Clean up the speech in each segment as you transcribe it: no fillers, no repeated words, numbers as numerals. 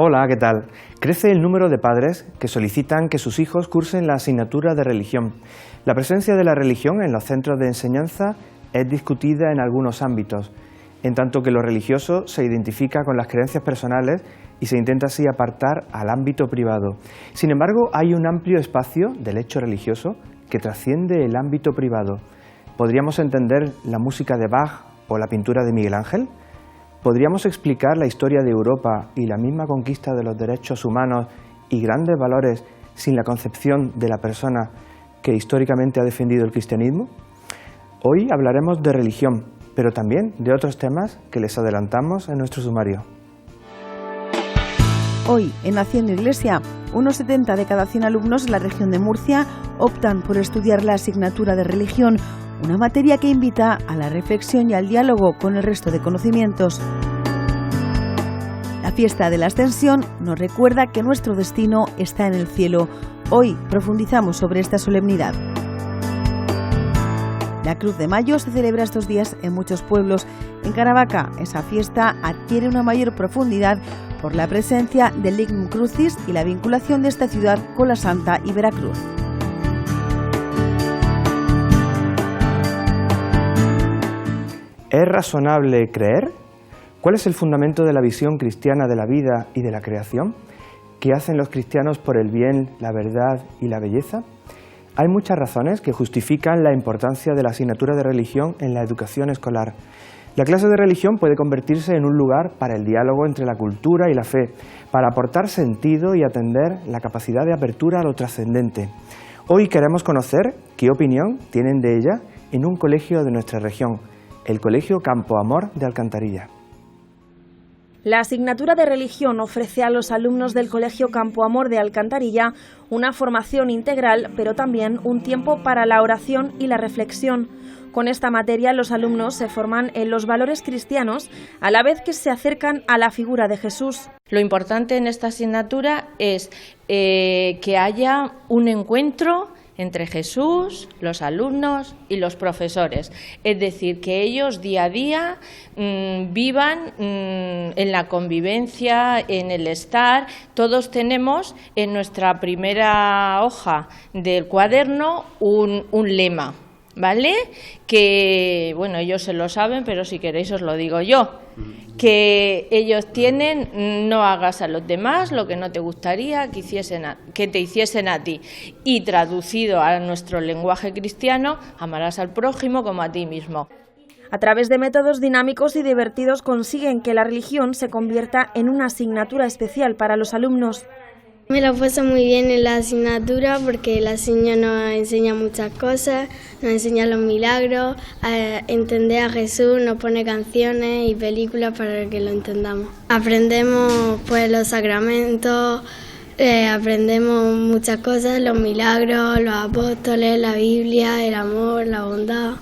Hola, ¿qué tal? Crece el número de padres que solicitan que sus hijos cursen la asignatura de religión. La presencia de la religión en los centros de enseñanza es discutida en algunos ámbitos, en tanto que lo religioso se identifica con las creencias personales y se intenta así apartar al ámbito privado. Sin embargo, hay un amplio espacio del hecho religioso que trasciende el ámbito privado. ¿Podríamos entender la música de Bach o la pintura de Miguel Ángel? ¿Podríamos explicar la historia de Europa y la misma conquista de los derechos humanos y grandes valores sin la concepción de la persona que históricamente ha defendido el cristianismo? Hoy hablaremos de religión, pero también de otros temas que les adelantamos en nuestro sumario. Hoy, en Haciendo Iglesia, unos 70 de cada 100 alumnos de la región de Murcia optan por estudiar la asignatura de religión, una materia que invita a la reflexión y al diálogo con el resto de conocimientos. La fiesta de la Ascensión nos recuerda que nuestro destino está en el cielo. Hoy profundizamos sobre esta solemnidad. La Cruz de Mayo se celebra estos días en muchos pueblos. En Caravaca, esa fiesta adquiere una mayor profundidad por la presencia del Lignum Crucis y la vinculación de esta ciudad con la Santa y Veracruz. ¿Es razonable creer? ¿Cuál es el fundamento de la visión cristiana de la vida y de la creación? ¿Qué hacen los cristianos por el bien, la verdad y la belleza? Hay muchas razones que justifican la importancia de la asignatura de religión en la educación escolar. La clase de religión puede convertirse en un lugar para el diálogo entre la cultura y la fe, para aportar sentido y atender la capacidad de apertura a lo trascendente. Hoy queremos conocer qué opinión tienen de ella en un colegio de nuestra región, el Colegio Campo Amor de Alcantarilla. La asignatura de religión ofrece a los alumnos del Colegio Campo Amor de Alcantarilla una formación integral, pero también un tiempo para la oración y la reflexión. Con esta materia los alumnos se forman en los valores cristianos a la vez que se acercan a la figura de Jesús. Lo importante en esta asignatura es que haya un encuentro entre Jesús, los alumnos y los profesores. Es decir, que ellos día a día vivan en la convivencia, en el estar. Todos tenemos en nuestra primera hoja del cuaderno un lema, ¿vale? Que, bueno, ellos se lo saben, pero si queréis os lo digo yo. Que ellos tienen: no hagas a los demás lo que no te gustaría que te hiciesen a ti. Y traducido a nuestro lenguaje cristiano, amarás al prójimo como a ti mismo. A través de métodos dinámicos y divertidos consiguen que la religión se convierta en una asignatura especial para los alumnos. Me lo paso muy bien en la asignatura porque la señora nos enseña muchas cosas, nos enseña los milagros, a entender a Jesús, nos pone canciones y películas para que lo entendamos. Aprendemos pues los sacramentos, aprendemos muchas cosas, los milagros, los apóstoles, la Biblia, el amor, la bondad.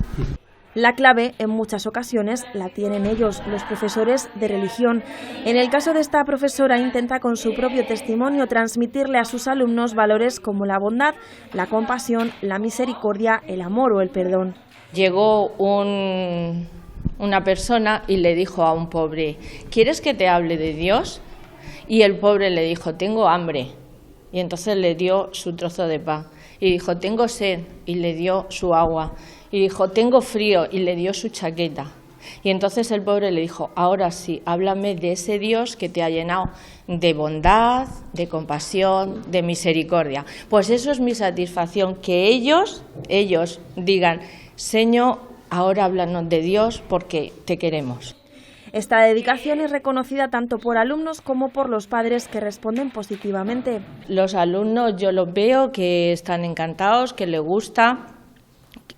La clave, en muchas ocasiones, la tienen ellos, los profesores de religión. En el caso de esta profesora, intenta con su propio testimonio transmitirle a sus alumnos valores como la bondad, la compasión, la misericordia, el amor o el perdón. Llegó una persona y le dijo a un pobre: ¿quieres que te hable de Dios? Y el pobre le dijo: tengo hambre. Y entonces le dio su trozo de pan. Y dijo: tengo sed. Y le dio su agua. Y dijo: tengo frío, y le dio su chaqueta. Y entonces el pobre le dijo: ahora sí, háblame de ese Dios que te ha llenado de bondad, de compasión, de misericordia. Pues eso es mi satisfacción, que ellos digan: Señor, ahora háblanos de Dios porque te queremos. Esta dedicación es reconocida tanto por alumnos como por los padres, que responden positivamente. Los alumnos, yo los veo que están encantados, que les gusta.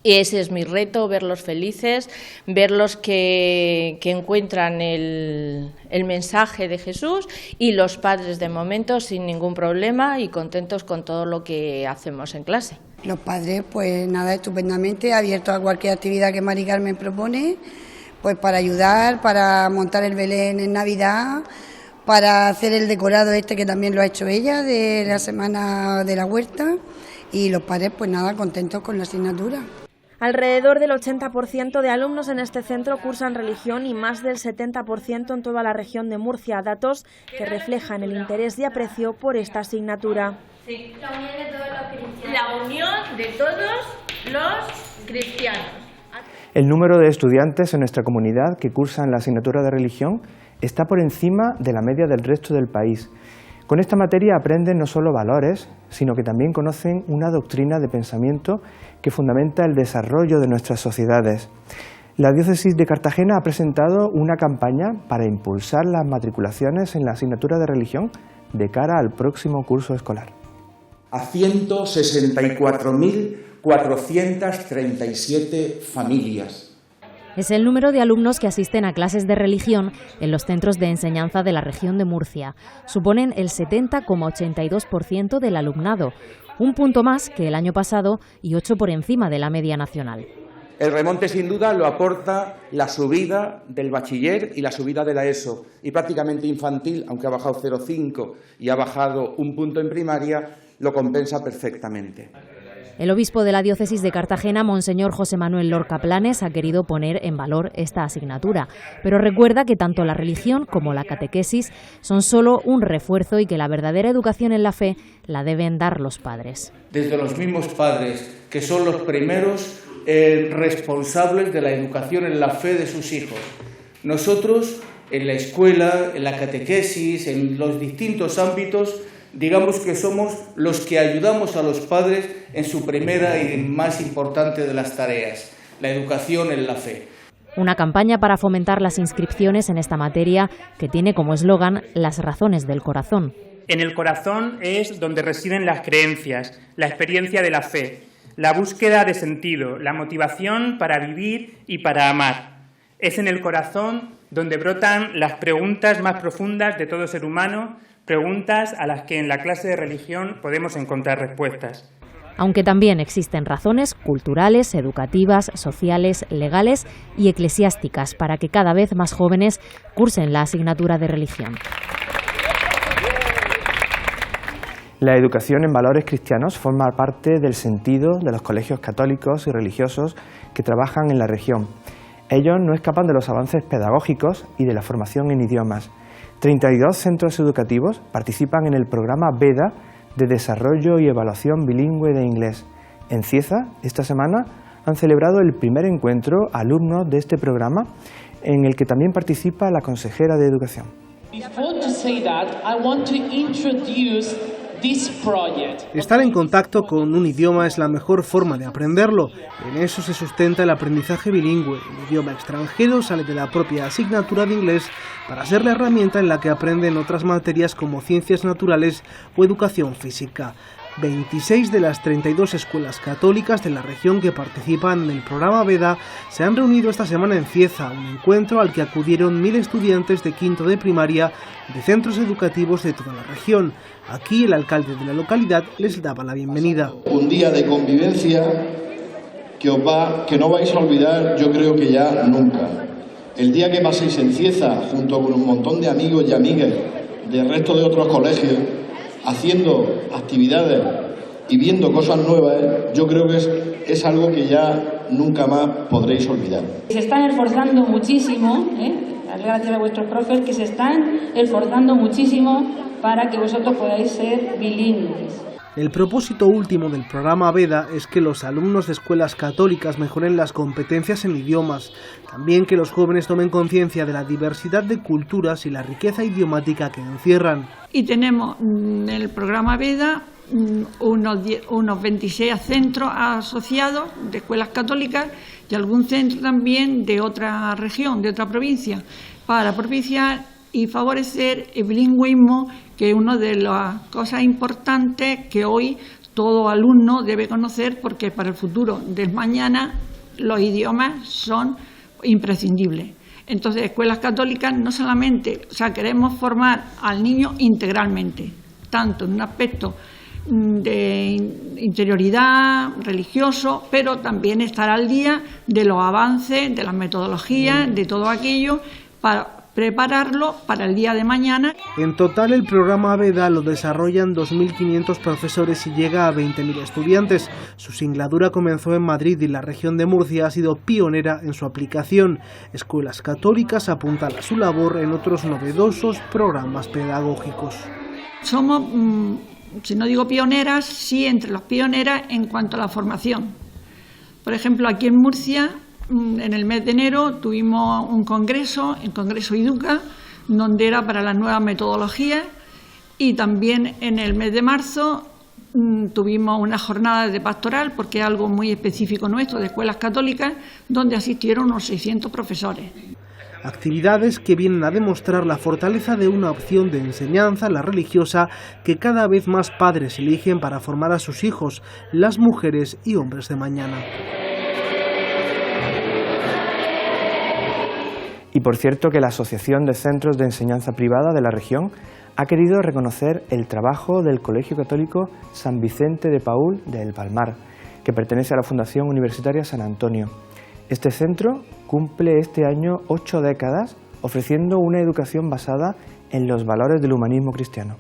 Ese es mi reto, verlos felices, verlos que encuentran el mensaje de Jesús, y los padres de momento sin ningún problema y contentos con todo lo que hacemos en clase. Los padres, pues nada, estupendamente abiertos a cualquier actividad que Mari Carmen propone, pues para ayudar, para montar el Belén en Navidad, para hacer el decorado que también lo ha hecho ella de la Semana de la Huerta, y los padres pues nada, contentos con la asignatura. Alrededor del 80% de alumnos en este centro cursan religión y más del 70% en toda la región de Murcia, datos que reflejan el interés y aprecio por esta asignatura. Sí. La unión de todos los cristianos. El número de estudiantes en nuestra comunidad que cursan la asignatura de religión está por encima de la media del resto del país. Con esta materia aprenden no solo valores, sino que también conocen una doctrina de pensamiento que fundamenta el desarrollo de nuestras sociedades. La Diócesis de Cartagena ha presentado una campaña para impulsar las matriculaciones en la asignatura de religión de cara al próximo curso escolar. A 164.437 familias. Es el número de alumnos que asisten a clases de religión en los centros de enseñanza de la región de Murcia. Suponen el 70,82% del alumnado, un punto más que el año pasado y 8 por encima de la media nacional. El remonte sin duda lo aporta la subida del bachiller y la subida de la ESO. Y prácticamente infantil, aunque ha bajado 0,5 y ha bajado un punto en primaria, lo compensa perfectamente. El obispo de la Diócesis de Cartagena, Monseñor José Manuel Lorca Planes, ha querido poner en valor esta asignatura, pero recuerda que tanto la religión como la catequesis son solo un refuerzo y que la verdadera educación en la fe la deben dar los padres. Desde los mismos padres, que son los primeros responsables de la educación en la fe de sus hijos. Nosotros, en la escuela, en la catequesis, en los distintos ámbitos, digamos que somos los que ayudamos a los padres en su primera y más importante de las tareas, la educación en la fe. Una campaña para fomentar las inscripciones en esta materia que tiene como eslogan las razones del corazón. En el corazón es donde residen las creencias, la experiencia de la fe, la búsqueda de sentido, la motivación para vivir y para amar. Es en el corazón donde brotan las preguntas más profundas de todo ser humano, preguntas a las que en la clase de religión podemos encontrar respuestas. Aunque también existen razones culturales, educativas, sociales, legales y eclesiásticas para que cada vez más jóvenes cursen la asignatura de religión. La educación en valores cristianos forma parte del sentido de los colegios católicos y religiosos que trabajan en la región. Ellos no escapan de los avances pedagógicos y de la formación en idiomas. 32 centros educativos participan en el programa VEDA de desarrollo y evaluación bilingüe de inglés. En Cieza, esta semana, han celebrado el primer encuentro alumnos de este programa, en el que también participa la consejera de Educación. Estar en contacto con un idioma es la mejor forma de aprenderlo. En eso se sustenta el aprendizaje bilingüe. El idioma extranjero sale de la propia asignatura de inglés para ser la herramienta en la que aprenden otras materias como ciencias naturales o educación física. 26 de las 32 escuelas católicas de la región que participan en el programa VEDA se han reunido esta semana en Cieza, un encuentro al que acudieron 1000 estudiantes de quinto de primaria de centros educativos de toda la región. Aquí el alcalde de la localidad les daba la bienvenida. Un día de convivencia que no vais a olvidar, yo creo que ya nunca. El día que paséis en Cieza junto con un montón de amigos y amigas del resto de otros colegios, haciendo actividades y viendo cosas nuevas, yo creo que es algo que ya nunca más podréis olvidar. Se están esforzando muchísimo, gracias a vuestros profes, que se están esforzando muchísimo para que vosotros podáis ser bilingües. El propósito último del programa VEDA es que los alumnos de escuelas católicas mejoren las competencias en idiomas, también que los jóvenes tomen conciencia de la diversidad de culturas y la riqueza idiomática que encierran. Y tenemos en el programa VEDA unos 26 centros asociados de escuelas católicas y algún centro también de otra región, de otra provincia, para propiciar y favorecer el bilingüismo, que es una de las cosas importantes que hoy todo alumno debe conocer, porque para el futuro del mañana los idiomas son imprescindibles. Entonces, escuelas católicas no solamente, queremos formar al niño integralmente, tanto en un aspecto de interioridad religioso, pero también estar al día de los avances, de las metodologías, de todo aquello, prepararlo para el día de mañana. En total, el programa Veda lo desarrollan 2.500 profesores y llega a 20.000 estudiantes. Su singladura comenzó en Madrid y la región de Murcia ha sido pionera en su aplicación. Escuelas católicas apuntan a su labor en otros novedosos programas pedagógicos. Somos, si no digo pioneras, sí entre las pioneras en cuanto a la formación. Por ejemplo, aquí en Murcia, en el mes de enero tuvimos un congreso, el Congreso Educa, donde era para las nuevas metodologías, y también en el mes de marzo tuvimos una jornada de pastoral, porque es algo muy específico nuestro, de escuelas católicas, donde asistieron unos 600 profesores. Actividades que vienen a demostrar la fortaleza de una opción de enseñanza, la religiosa, que cada vez más padres eligen para formar a sus hijos, las mujeres y hombres de mañana. Y por cierto que la Asociación de Centros de Enseñanza Privada de la región ha querido reconocer el trabajo del Colegio Católico San Vicente de Paúl de El Palmar, que pertenece a la Fundación Universitaria San Antonio. Este centro cumple este año 8 décadas ofreciendo una educación basada en los valores del humanismo cristiano.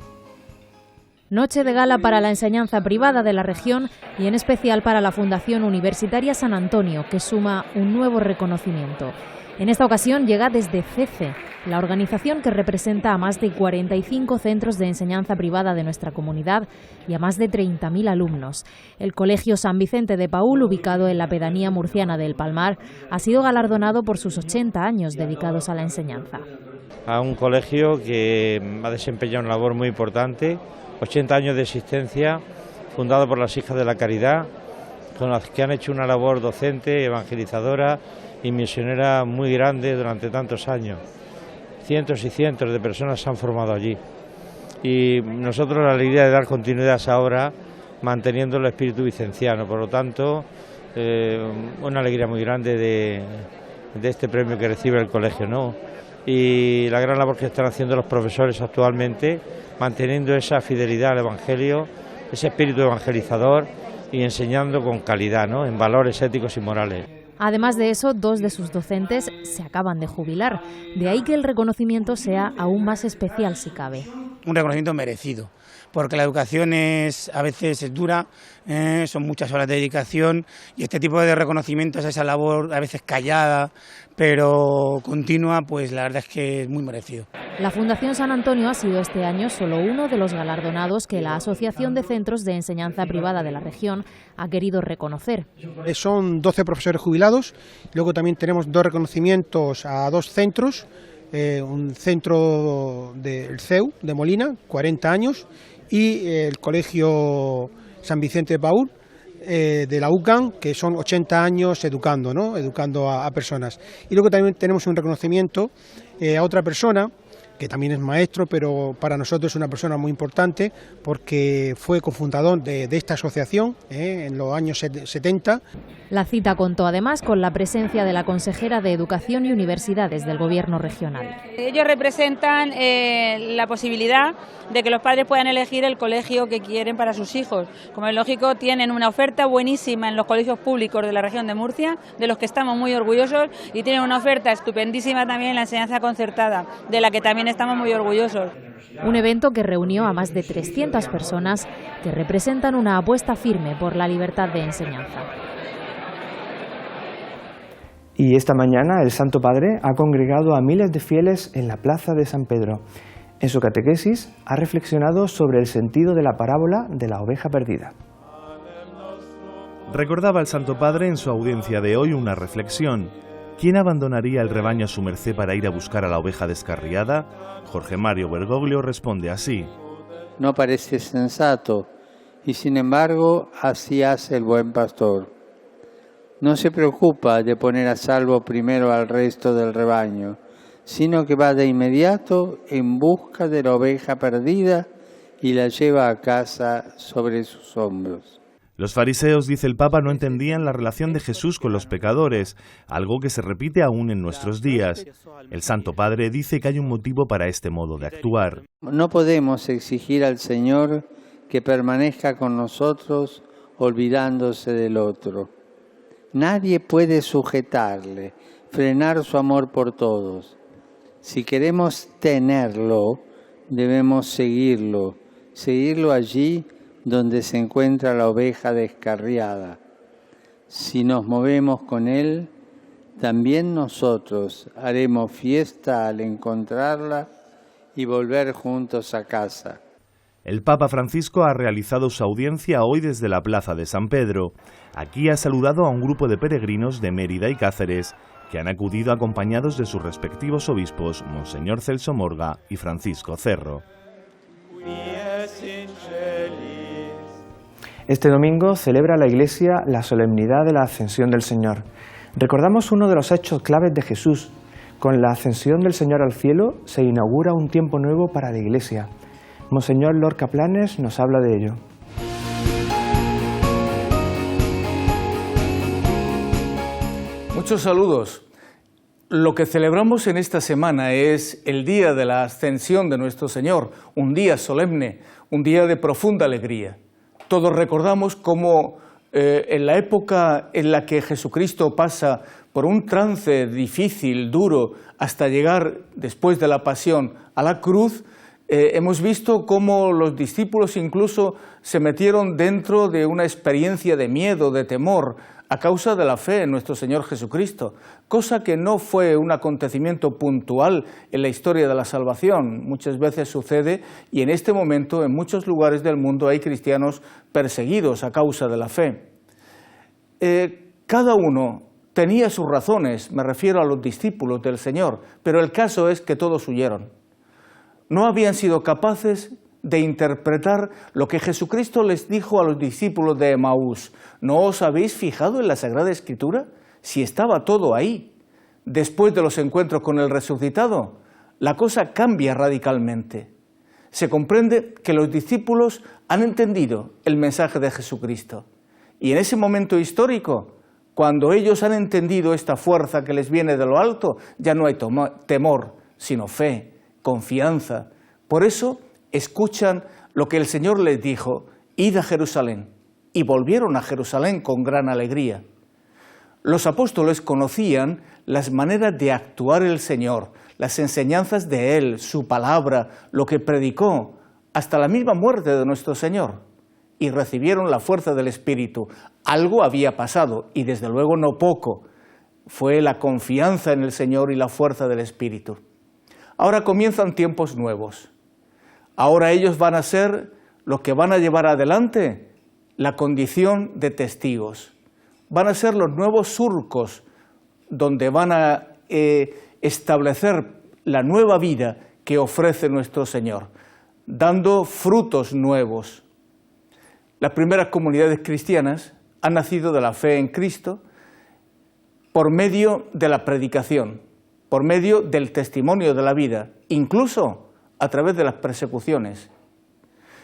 Noche de gala para la enseñanza privada de la región y en especial para la Fundación Universitaria San Antonio, que suma un nuevo reconocimiento. En esta ocasión llega desde CECE, la organización que representa a más de 45 centros de enseñanza privada de nuestra comunidad y a más de 30.000 alumnos. El Colegio San Vicente de Paúl, ubicado en la pedanía murciana de El Palmar, ha sido galardonado por sus 80 años dedicados a la enseñanza. A un colegio que ha desempeñado una labor muy importante, 80 años de existencia, fundado por las Hijas de la Caridad, con las que han hecho una labor docente, evangelizadora y misionera muy grande durante tantos años. Cientos y cientos de personas se han formado allí. Y nosotros la alegría de dar continuidad a esa obra, manteniendo el espíritu vicenciano. Por lo tanto, una alegría muy grande de este premio que recibe el colegio, ¿no? Y la gran labor que están haciendo los profesores actualmente, manteniendo esa fidelidad al Evangelio, ese espíritu evangelizador y enseñando con calidad, ¿no? En valores éticos y morales. Además de eso, 2 de sus docentes se acaban de jubilar. De ahí que el reconocimiento sea aún más especial si cabe. Un reconocimiento merecido, porque la educación a veces es dura, son muchas horas de dedicación y este tipo de reconocimientos, esa labor a veces callada, pero continua, pues la verdad es que es muy merecido. La Fundación San Antonio ha sido este año solo uno de los galardonados que la Asociación de Centros de Enseñanza Privada de la región ha querido reconocer. Son 12 profesores jubilados, luego también tenemos 2 reconocimientos a 2 centros, un centro del CEU de Molina, 40 años, y el Colegio San Vicente de Paúl, de la UCAN, que son 80 años educando, ¿no? Educando a personas. Y luego también tenemos un reconocimiento a otra persona, que también es maestro, pero para nosotros es una persona muy importante, porque fue cofundador de esta asociación en los años 70. La cita contó además con la presencia de la consejera de Educación y Universidades del Gobierno regional. Ellos representan la posibilidad de que los padres puedan elegir el colegio que quieren para sus hijos. Como es lógico, tienen una oferta buenísima en los colegios públicos de la región de Murcia, de los que estamos muy orgullosos, y tienen una oferta estupendísima también en la enseñanza concertada, de la que también estamos muy orgullosos. Un evento que reunió a más de 300 personas que representan una apuesta firme por la libertad de enseñanza. Y esta mañana el Santo Padre ha congregado a miles de fieles en la plaza de San Pedro. En su catequesis ha reflexionado sobre el sentido de la parábola de la oveja perdida. Recordaba el Santo Padre en su audiencia de hoy una reflexión. ¿Quién abandonaría el rebaño a su merced para ir a buscar a la oveja descarriada? Jorge Mario Bergoglio responde así. No parece sensato, y sin embargo así hace el buen pastor. No se preocupa de poner a salvo primero al resto del rebaño, sino que va de inmediato en busca de la oveja perdida y la lleva a casa sobre sus hombros. Los fariseos, dice el Papa, no entendían la relación de Jesús con los pecadores, algo que se repite aún en nuestros días. El Santo Padre dice que hay un motivo para este modo de actuar. No podemos exigir al Señor que permanezca con nosotros olvidándose del otro. Nadie puede sujetarle, frenar su amor por todos. Si queremos tenerlo, debemos seguirlo allí donde se encuentra la oveja descarriada. Si nos movemos con él, también nosotros haremos fiesta al encontrarla y volver juntos a casa. El Papa Francisco ha realizado su audiencia hoy desde la Plaza de San Pedro. Aquí ha saludado a un grupo de peregrinos de Mérida y Cáceres, que han acudido acompañados de sus respectivos obispos, Monseñor Celso Morga y Francisco Cerro. Este domingo celebra la Iglesia la solemnidad de la Ascensión del Señor. Recordamos uno de los hechos claves de Jesús. Con la ascensión del Señor al cielo se inaugura un tiempo nuevo para la Iglesia. Monseñor Lorca Planes nos habla de ello. Muchos saludos. Lo que celebramos en esta semana es el día de la ascensión de nuestro Señor, un día solemne, un día de profunda alegría. Todos recordamos cómo en la época en la que Jesucristo pasa por un trance difícil, duro, hasta llegar después de la pasión a la cruz, hemos visto cómo los discípulos incluso se metieron dentro de una experiencia de miedo, de temor, a causa de la fe en nuestro Señor Jesucristo, cosa que no fue un acontecimiento puntual en la historia de la salvación. Muchas veces sucede y en este momento en muchos lugares del mundo hay cristianos perseguidos a causa de la fe. Cada uno tenía sus razones, me refiero a los discípulos del Señor, pero el caso es que todos huyeron. No habían sido capaces de interpretar lo que Jesucristo les dijo a los discípulos de Emaús. ¿No os habéis fijado en la Sagrada Escritura? Si estaba todo ahí. Después de los encuentros con el resucitado, la cosa cambia radicalmente. Se comprende que los discípulos han entendido el mensaje de Jesucristo. Y en ese momento histórico, cuando ellos han entendido esta fuerza que les viene de lo alto, ya no hay temor, sino fe, confianza. Por eso escuchan lo que el Señor les dijo: id a Jerusalén. Y volvieron a Jerusalén con gran alegría. Los apóstoles conocían las maneras de actuar el Señor, las enseñanzas de Él, su palabra, lo que predicó, hasta la misma muerte de nuestro Señor. Y recibieron la fuerza del Espíritu. Algo había pasado, y desde luego no poco. Fue la confianza en el Señor y la fuerza del Espíritu. Ahora comienzan tiempos nuevos. Ahora ellos van a ser los que van a llevar adelante la condición de testigos. Van a ser los nuevos surcos donde van a establecer la nueva vida que ofrece nuestro Señor, dando frutos nuevos. Las primeras comunidades cristianas han nacido de la fe en Cristo por medio de la predicación, por medio del testimonio de la vida, incluso a través de las persecuciones.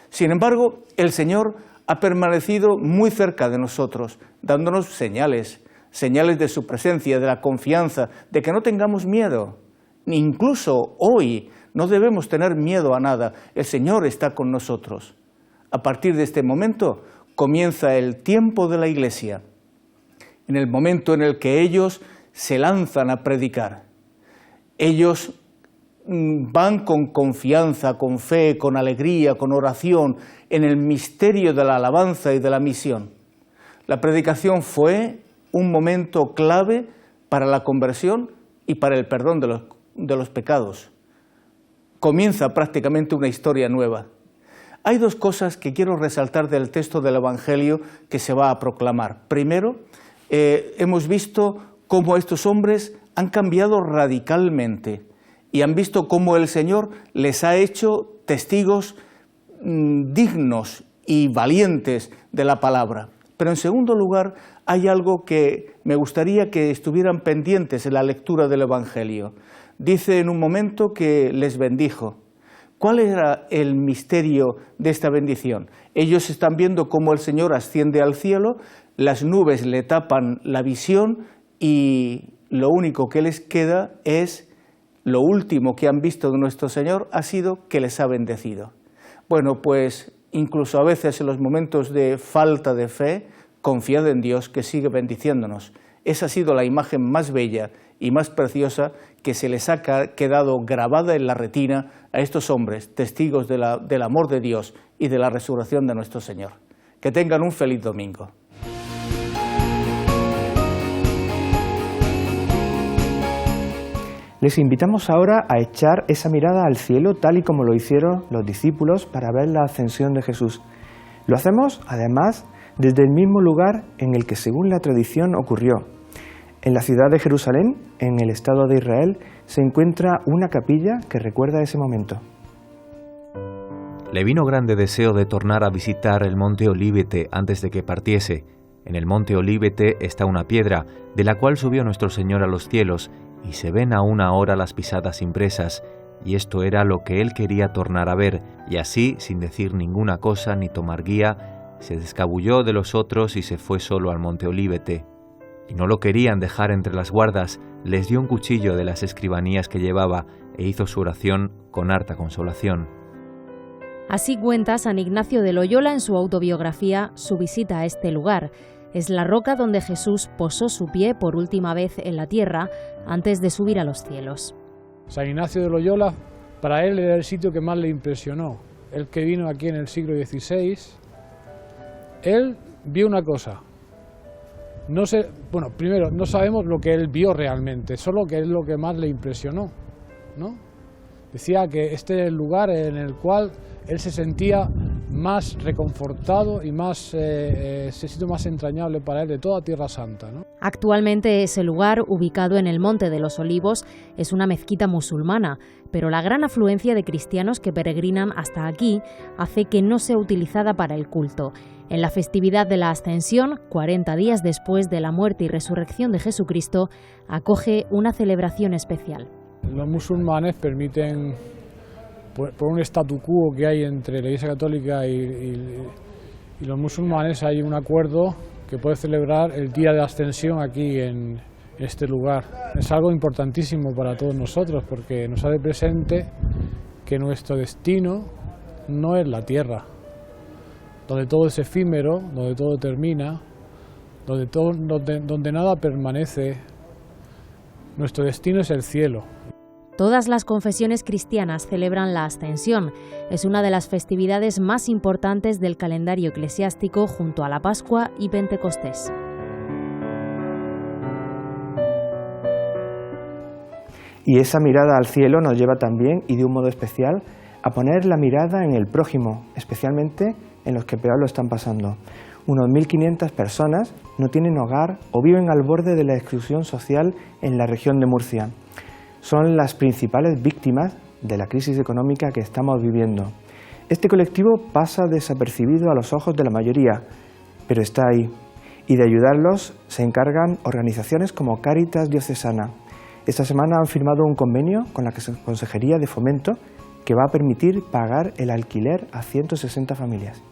Sin embargo, el Señor ha permanecido muy cerca de nosotros, dándonos señales de su presencia, de la confianza, de que no tengamos miedo. Incluso hoy no debemos tener miedo a nada, el Señor está con nosotros. A partir de este momento comienza el tiempo de la Iglesia, en el momento en el que ellos se lanzan a predicar. Ellos van con confianza, con fe, con alegría, con oración, en el misterio de la alabanza y de la misión. La predicación fue un momento clave para la conversión y para el perdón de los pecados. Comienza prácticamente una historia nueva. Hay dos cosas que quiero resaltar del texto del Evangelio que se va a proclamar. Primero, hemos visto cómo estos hombres han cambiado radicalmente y han visto cómo el Señor les ha hecho testigos dignos y valientes de la palabra. Pero en segundo lugar, hay algo que me gustaría que estuvieran pendientes en la lectura del Evangelio. Dice en un momento que les bendijo. ¿Cuál era el misterio de esta bendición? Ellos están viendo cómo el Señor asciende al cielo, las nubes le tapan la visión y lo único que les queda es, lo último que han visto de nuestro Señor ha sido que les ha bendecido. Bueno, pues incluso a veces en los momentos de falta de fe, confiad en Dios que sigue bendiciéndonos Esa ha sido la imagen más bella y más preciosa que se les ha quedado grabada en la retina a estos hombres, testigos del amor de Dios y de la resurrección de nuestro Señor. Que tengan un feliz domingo. Les invitamos ahora a echar esa mirada al cielo tal y como lo hicieron los discípulos para ver la ascensión de Jesús. Lo hacemos, además, desde el mismo lugar en el que, según la tradición, ocurrió. En la ciudad de Jerusalén, en el Estado de Israel, se encuentra una capilla que recuerda ese momento. Le vino grande deseo de tornar a visitar el monte Olívete antes de que partiese. En el monte Olívete está una piedra, de la cual subió nuestro Señor a los cielos, y se ven aún ahora las pisadas impresas, y esto era lo que él quería tornar a ver, y así, sin decir ninguna cosa ni tomar guía, se descabulló de los otros y se fue solo al monte Olívete. Y no lo querían dejar entre las guardas, les dio un cuchillo de las escribanías que llevaba e hizo su oración con harta consolación. Así cuenta San Ignacio de Loyola en su autobiografía su visita a este lugar. Es la roca donde Jesús posó su pie por última vez en la tierra antes de subir a los cielos. San Ignacio de Loyola, para él era el sitio que más le impresionó. Él que vino aquí en el siglo XVI, él vio una cosa. Primero, no sabemos lo que él vio realmente, solo que es lo que más le impresionó, ¿no? Decía que este es el lugar en el cual él se sentía más reconfortado y ese sitio más entrañable para él de toda Tierra Santa, ¿no? Actualmente ese lugar, ubicado en el Monte de los Olivos, es una mezquita musulmana, pero la gran afluencia de cristianos que peregrinan hasta aquí hace que no sea utilizada para el culto. En la festividad de la Ascensión, 40 días después de la muerte y resurrección de Jesucristo, acoge una celebración especial. Los musulmanes permiten, por un statu quo que hay entre la Iglesia Católica y los musulmanes, hay un acuerdo que puede celebrar el día de la Ascensión aquí en este lugar. Es algo importantísimo para todos nosotros porque nos hace presente que nuestro destino no es la tierra, donde todo es efímero, donde todo termina, donde nada permanece. Nuestro destino es el cielo. Todas las confesiones cristianas celebran la Ascensión. Es una de las festividades más importantes del calendario eclesiástico junto a la Pascua y Pentecostés. Y esa mirada al cielo nos lleva también, y de un modo especial, a poner la mirada en el prójimo, especialmente en los que peor lo están pasando. Unos 1.500 personas no tienen hogar o viven al borde de la exclusión social en la región de Murcia. Son las principales víctimas de la crisis económica que estamos viviendo. Este colectivo pasa desapercibido a los ojos de la mayoría, pero está ahí. Y de ayudarlos se encargan organizaciones como Cáritas Diocesana. Esta semana han firmado un convenio con la Consejería de Fomento que va a permitir pagar el alquiler a 160 familias.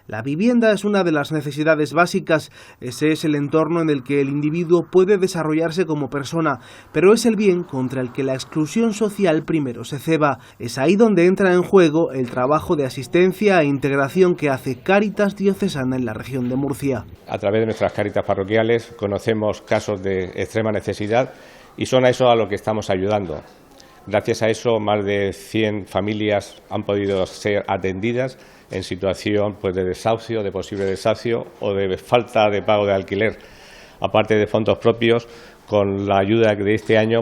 La vivienda es una de las necesidades básicas, ese es el entorno en el que el individuo puede desarrollarse como persona, pero es el bien contra el que la exclusión social primero se ceba. Es ahí donde entra en juego el trabajo de asistencia e integración que hace Cáritas Diocesana en la región de Murcia. A través de nuestras Cáritas parroquiales conocemos casos de extrema necesidad y son a eso a lo que estamos ayudando. Gracias a eso, más de 100 familias han podido ser atendidas en situación de desahucio, de posible desahucio o de falta de pago de alquiler. Aparte de fondos propios, con la ayuda de este año,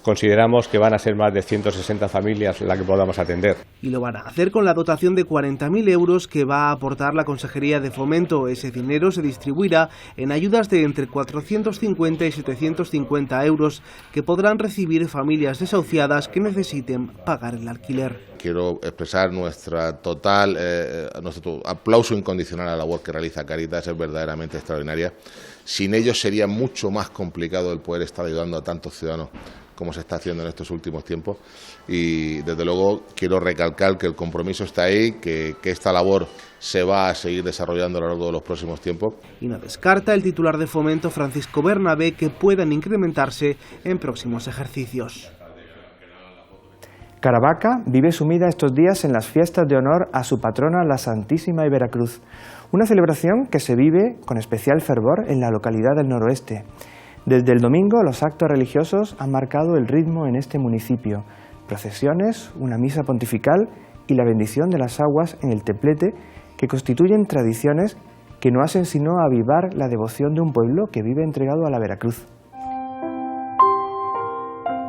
consideramos que van a ser más de 160 familias las que podamos atender. Y lo van a hacer con la dotación de 40.000 euros que va a aportar la Consejería de Fomento. Ese dinero se distribuirá en ayudas de entre 450 y 750 euros que podrán recibir familias desahuciadas que necesiten pagar el alquiler. Quiero expresar nuestro aplauso incondicional a la labor que realiza Cáritas, es verdaderamente extraordinaria. Sin ellos sería mucho más complicado el poder estar ayudando a tantos ciudadanos como se está haciendo en estos últimos tiempos y desde luego quiero recalcar que el compromiso está ahí, que esta labor se va a seguir desarrollando a lo largo de los próximos tiempos. Y no descarta el titular de Fomento, Francisco Bernabé, que puedan incrementarse en próximos ejercicios. Caravaca vive sumida estos días en las fiestas de honor a su patrona, la Santísima de Veracruz, una celebración que se vive con especial fervor en la localidad del noroeste. Desde el domingo los actos religiosos han marcado el ritmo en este municipio, procesiones, una misa pontifical y la bendición de las aguas en el templete, que constituyen tradiciones que no hacen sino avivar la devoción de un pueblo que vive entregado a la Veracruz.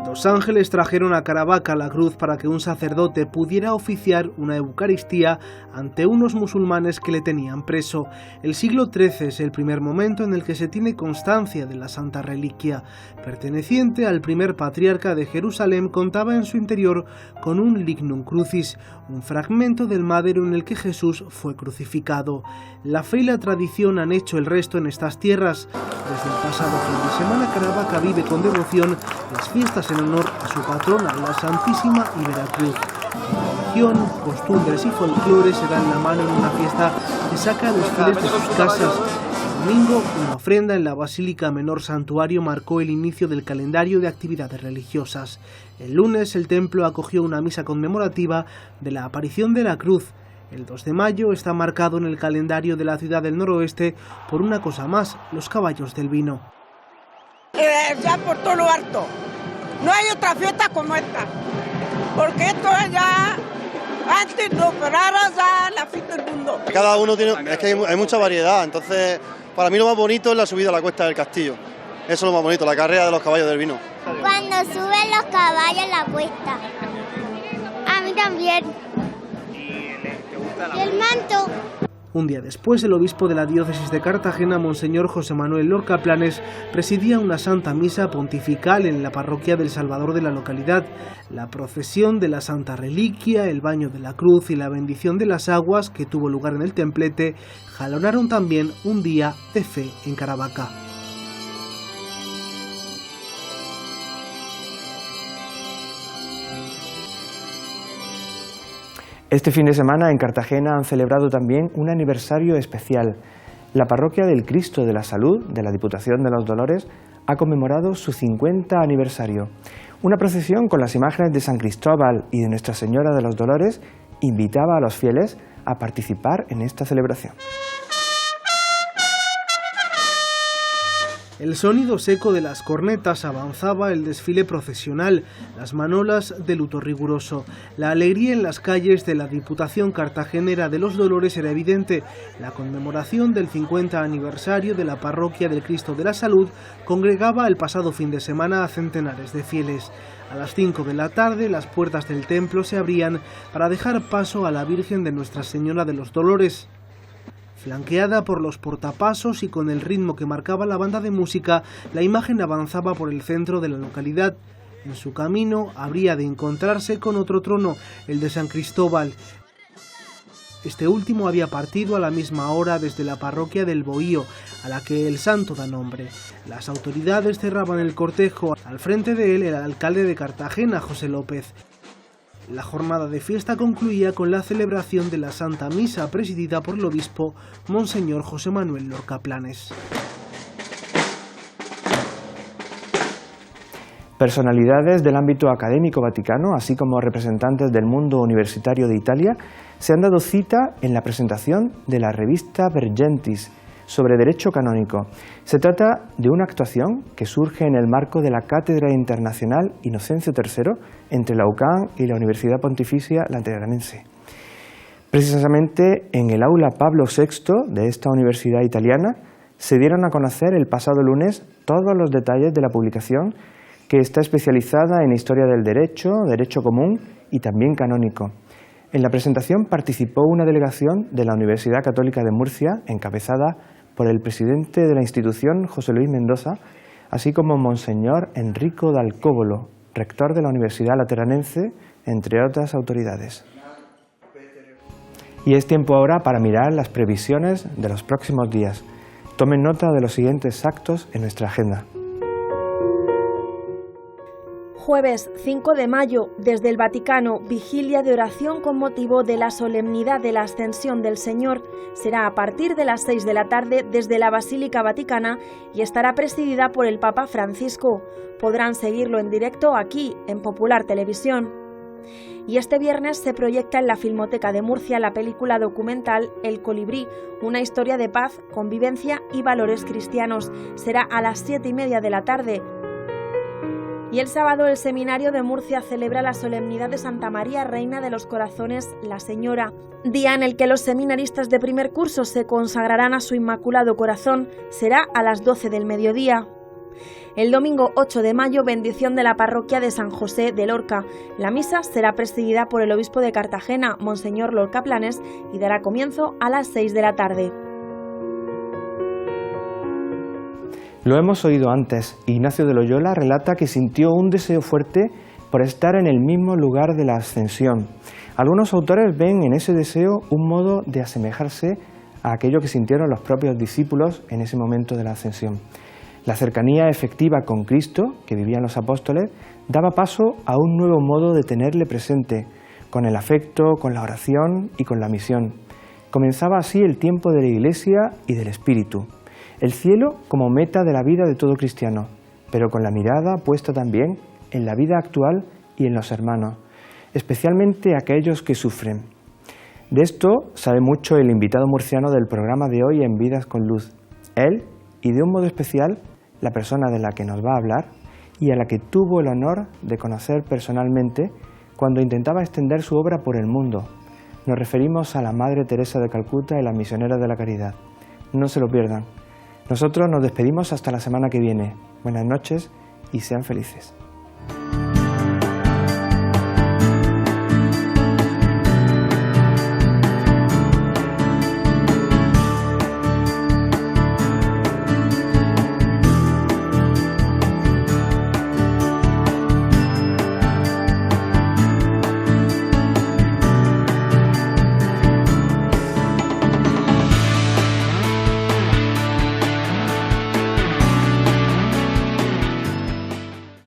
Los ángeles trajeron a Caravaca la cruz para que un sacerdote pudiera oficiar una Eucaristía ante unos musulmanes que le tenían preso. El siglo XIII es el primer momento en el que se tiene constancia de la santa reliquia. Perteneciente al primer patriarca de Jerusalén, contaba en su interior con un lignum crucis, un fragmento del madero en el que Jesús fue crucificado. La fe y la tradición han hecho el resto en estas tierras. Desde el pasado fin de semana, Caravaca vive con devoción las fiestas en honor a su patrona, la Santísima y Veracruz. Religión, costumbres y folclore se dan la mano en una fiesta que saca a los fieles de sus casas. El domingo, una ofrenda en la Basílica Menor Santuario marcó el inicio del calendario de actividades religiosas. El lunes, el templo acogió una misa conmemorativa de la aparición de la cruz. El 2 de mayo está marcado en el calendario de la ciudad del noroeste por una cosa más, los caballos del vino. Ya por todo lo alto. No hay otra fiesta como esta, porque esto es ya, antes no, pero ahora ya la fiesta del mundo. Cada uno tiene, es que hay mucha variedad, entonces para mí lo más bonito es la subida a la cuesta del castillo. Eso es lo más bonito, la carrera de los caballos del vino. Cuando suben los caballos a la cuesta. A mí también. ¿Y el manto? Un día después, el obispo de la diócesis de Cartagena, Monseñor José Manuel Lorca Planes, presidía una santa misa pontifical en la parroquia del Salvador de la localidad. La procesión de la Santa Reliquia, el baño de la cruz y la bendición de las aguas, que tuvo lugar en el templete, jalonaron también un día de fe en Caravaca. Este fin de semana en Cartagena han celebrado también un aniversario especial. La Parroquia del Cristo de la Salud de la Diputación de los Dolores ha conmemorado su 50 aniversario. Una procesión con las imágenes de San Cristóbal y de Nuestra Señora de los Dolores invitaba a los fieles a participar en esta celebración. El sonido seco de las cornetas avanzaba el desfile procesional, las manolas de luto riguroso. La alegría en las calles de la Diputación Cartagenera de los Dolores era evidente. La conmemoración del 50 aniversario de la Parroquia del Cristo de la Salud congregaba el pasado fin de semana a centenares de fieles. A las 5 de la tarde las puertas del templo se abrían para dejar paso a la Virgen de Nuestra Señora de los Dolores. Flanqueada por los portapasos y con el ritmo que marcaba la banda de música, la imagen avanzaba por el centro de la localidad. En su camino habría de encontrarse con otro trono, el de San Cristóbal. Este último había partido a la misma hora desde la parroquia del Bohío, a la que el santo da nombre. Las autoridades cerraban el cortejo. Al frente de él el alcalde de Cartagena, José López. La jornada de fiesta concluía con la celebración de la Santa Misa presidida por el obispo Monseñor José Manuel Lorca Planes. Personalidades del ámbito académico vaticano, así como representantes del mundo universitario de Italia, se han dado cita en la presentación de la revista Vergentis sobre Derecho Canónico. Se trata de una actuación que surge en el marco de la Cátedra Internacional Inocencio III entre la UCAM y la Universidad Pontificia Lateranense. Precisamente en el aula Pablo VI de esta universidad italiana se dieron a conocer el pasado lunes todos los detalles de la publicación, que está especializada en historia del derecho, derecho común y también canónico. En la presentación participó una delegación de la Universidad Católica de Murcia, encabezada por el presidente de la institución, José Luis Mendoza, así como Monseñor Enrico D'Alcobolo, rector de la Universidad Lateranense, entre otras autoridades. Y es tiempo ahora para mirar las previsiones de los próximos días. Tomen nota de los siguientes actos en nuestra agenda. Jueves 5 de mayo, desde el Vaticano, vigilia de oración con motivo de la solemnidad de la Ascensión del Señor. Será a partir de las 6 de la tarde desde la Basílica Vaticana y estará presidida por el Papa Francisco. Podrán seguirlo en directo aquí, en Popular Televisión. Y este viernes se proyecta en la Filmoteca de Murcia la película documental El Colibrí, una historia de paz, convivencia y valores cristianos. Será a las 7:30 de la tarde. Y el sábado el Seminario de Murcia celebra la solemnidad de Santa María, Reina de los Corazones, la Señora, día en el que los seminaristas de primer curso se consagrarán a su Inmaculado Corazón. Será a las 12 del mediodía. El domingo 8 de mayo, bendición de la parroquia de San José de Lorca. La misa será presidida por el obispo de Cartagena, Monseñor Lorca Planes, y dará comienzo a las 6 de la tarde. Lo hemos oído antes. Ignacio de Loyola relata que sintió un deseo fuerte por estar en el mismo lugar de la ascensión. Algunos autores ven en ese deseo un modo de asemejarse a aquello que sintieron los propios discípulos en ese momento de la ascensión. La cercanía efectiva con Cristo, que vivían los apóstoles, daba paso a un nuevo modo de tenerle presente, con el afecto, con la oración y con la misión. Comenzaba así el tiempo de la Iglesia y del Espíritu. El cielo como meta de la vida de todo cristiano, pero con la mirada puesta también en la vida actual y en los hermanos, especialmente aquellos que sufren. De esto sabe mucho el invitado murciano del programa de hoy en Vidas con Luz. Él, y de un modo especial, la persona de la que nos va a hablar y a la que tuvo el honor de conocer personalmente cuando intentaba extender su obra por el mundo. Nos referimos a la Madre Teresa de Calcuta y las Misioneras de la Caridad. No se lo pierdan. Nosotros nos despedimos hasta la semana que viene. Buenas noches y sean felices.